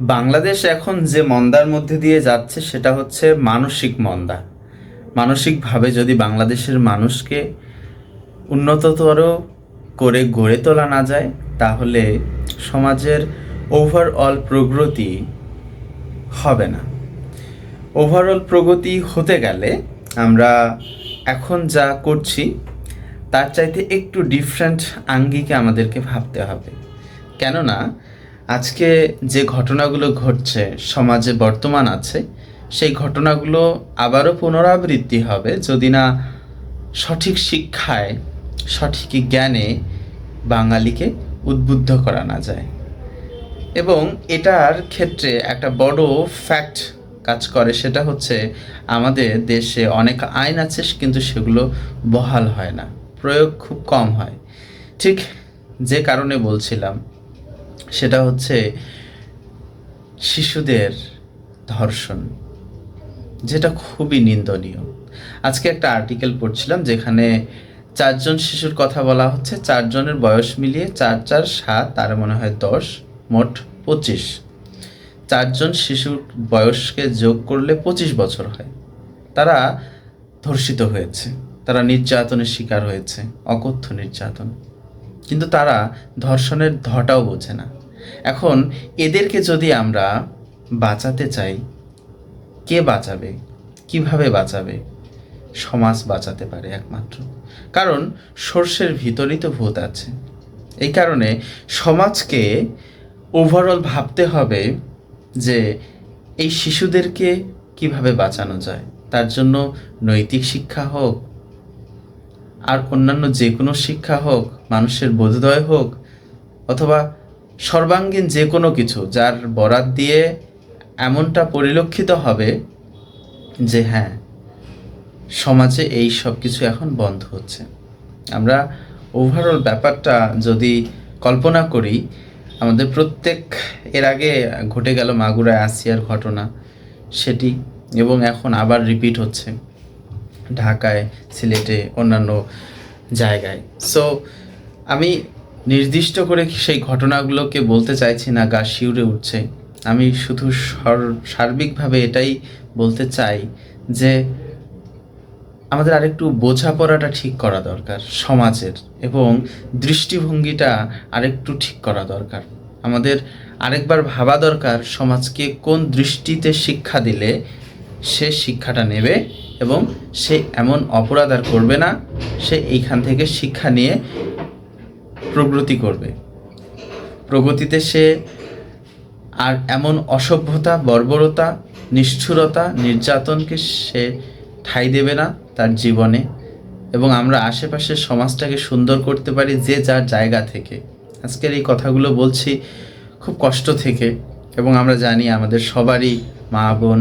বাংলাদেশ এখন যে মন্দার মধ্যে দিয়ে যাচ্ছে সেটা হচ্ছে মানসিক মন্দা। মানসিকভাবে যদি বাংলাদেশের মানুষকে উন্নততর করে গড়ে তোলা না যায়, তাহলে সমাজের ওভারঅল প্রগতি হবে না। ওভারঅল প্রগতি হতে গেলে আমরা এখন যা করছি তার চাইতে একটু ডিফারেন্ট আঙ্গিকে আমাদেরকে ভাবতে হবে। কেননা আজকে যে ঘটনাগুলো ঘটছে সমাজে বর্তমান আছে, সেই ঘটনাগুলো আবারও পুনরাবৃত্তি হবে যদি না সঠিক শিক্ষায়, সঠিক জ্ঞানে বাঙালিকে উদ্বুদ্ধ করা না যায়। এবং এটার ক্ষেত্রে একটা বড় ফ্যাক্ট কাজ করে, সেটা হচ্ছে আমাদের দেশে অনেক আইন আছে কিন্তু সেগুলো বহাল হয় না, প্রয়োগ খুব কম হয়। ঠিক যে কারণে বলছিলাম সেটা হচ্ছে শিশুদের ধর্ষণ, যেটা খুবই নিন্দনীয়। আজকে একটা আর্টিকেল পড়ছিলাম যেখানে 4জন শিশুর কথা বলা হচ্ছে, 4জনের বয়স মিলিয়ে 4 4 7 তার মনে হয় 10, মোট 25। 4জন শিশুর বয়সকে যোগ করলে 25 বছর হয়। তারা ধর্ষিত হয়েছে, তারা নির্যাতনের শিকার হয়েছে, অকথ্য নির্যাতন। কিন্তু তারা ধর্ষণের ধটাও বোঝে না। এখন এদেরকে যদি আমরা বাঁচাতে চাই, কে বাঁচাবে? কিভাবে বাঁচাবে? সমাজ বাঁচাতে পারে একমাত্র। কারণ সর্ষের ভিতরেই তো ভূত আছে। এই কারণে সমাজকে ওভারঅল ভাবতে হবে যে এই শিশুদেরকে কিভাবে বাঁচানো যায়। তার জন্য নৈতিক শিক্ষা হোক আর অন্যান্য যে কোনো শিক্ষা হোক, মানুষের বোধোদয় হোক, অথবা সর্বাঙ্গীন যে কোনো কিছু যার বরাত দিয়ে এমনটা পরিলক্ষিত হবে যে হ্যাঁ, সমাজে এই সব কিছু এখন বন্ধ হচ্ছে। আমরা ওভারঅল ব্যাপারটা যদি কল্পনা করি, আমাদের প্রত্যেক এর আগে ঘটে গেল মাগুরায় আসিয়ার ঘটনা, সেটি এবং এখন আবার রিপিট হচ্ছে ঢাকায়, সিলেটে, অন্যান্য জায়গায়। সো আমি নির্দিষ্ট করে সেই ঘটনাগুলোকে বলতে চাইছি না, গা শিউরে উঠছে। আমি শুধু সার্বিকভাবে এটাই বলতে চাই যে আমাদের আরেকটু বোঝাপড়াটা ঠিক করা দরকার সমাজের, এবং দৃষ্টিভঙ্গিটা আরেকটু ঠিক করা দরকার। আমাদের আরেকবার ভাবা দরকার সমাজকে কোন দৃষ্টিতে শিক্ষা দিলে সে শিক্ষাটা নেবে এবং সে এমন অপরাধ আর করবে না, সে এইখান থেকে শিক্ষা নিয়ে প্রগতি করবে। প্রগতিতে সে আর এমন অসভ্যতা, বর্বরতা, নিষ্ঠুরতা, নির্যাতনকে সে ঠাঁই দেবে না তার জীবনে। এবং আমরা আশেপাশের সমাজটাকে সুন্দর করতে পারি যে যার জায়গা থেকে। আজকের এই কথাগুলো বলছি খুব কষ্ট থেকে, এবং আমরা জানি আমাদের সবারই মা, বোন,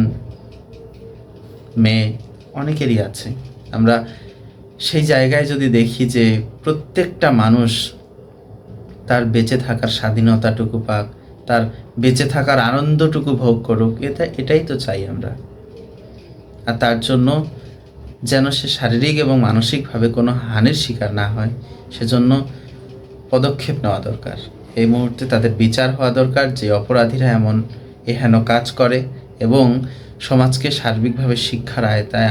মেয়ে অনেকেরই আছে। আমরা সেই জায়গায় যদি দেখি যে প্রত্যেকটা মানুষ তার বেঁচে থাকার স্বাধীনতাটুকু পাক, তার বেঁচে থাকার আনন্দটুকু ভোগ করুক, এটাই তো চাই আমরা। আর তার জন্য যেন সে শারীরিক এবং মানসিকভাবে কোনো হানির শিকার না হয়, সেজন্য পদক্ষেপ নেওয়া দরকার। এই মুহূর্তে তাদের বিচার হওয়া দরকার, যে অপরাধীরা এমন এহেন কাজ করে, এবং সমাজকে সার্বিকভাবে শিক্ষার আয়তায়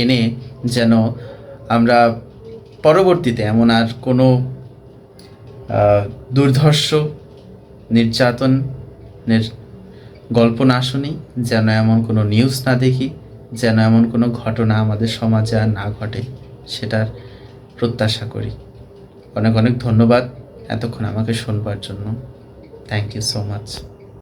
এনে যেন আমরা পরবর্তীতে এমন আর কোনো দুর্ধর্ষ নির্যাতনের গল্প না শুনি, যেন এমন কোনো নিউজ না দেখি, যেন এমন কোনো ঘটনা আমাদের সমাজে আর না ঘটে, সেটার প্রত্যাশা করি। অনেক অনেক ধন্যবাদ এতক্ষণ আমাকে শুনবার জন্য। Thank you so much.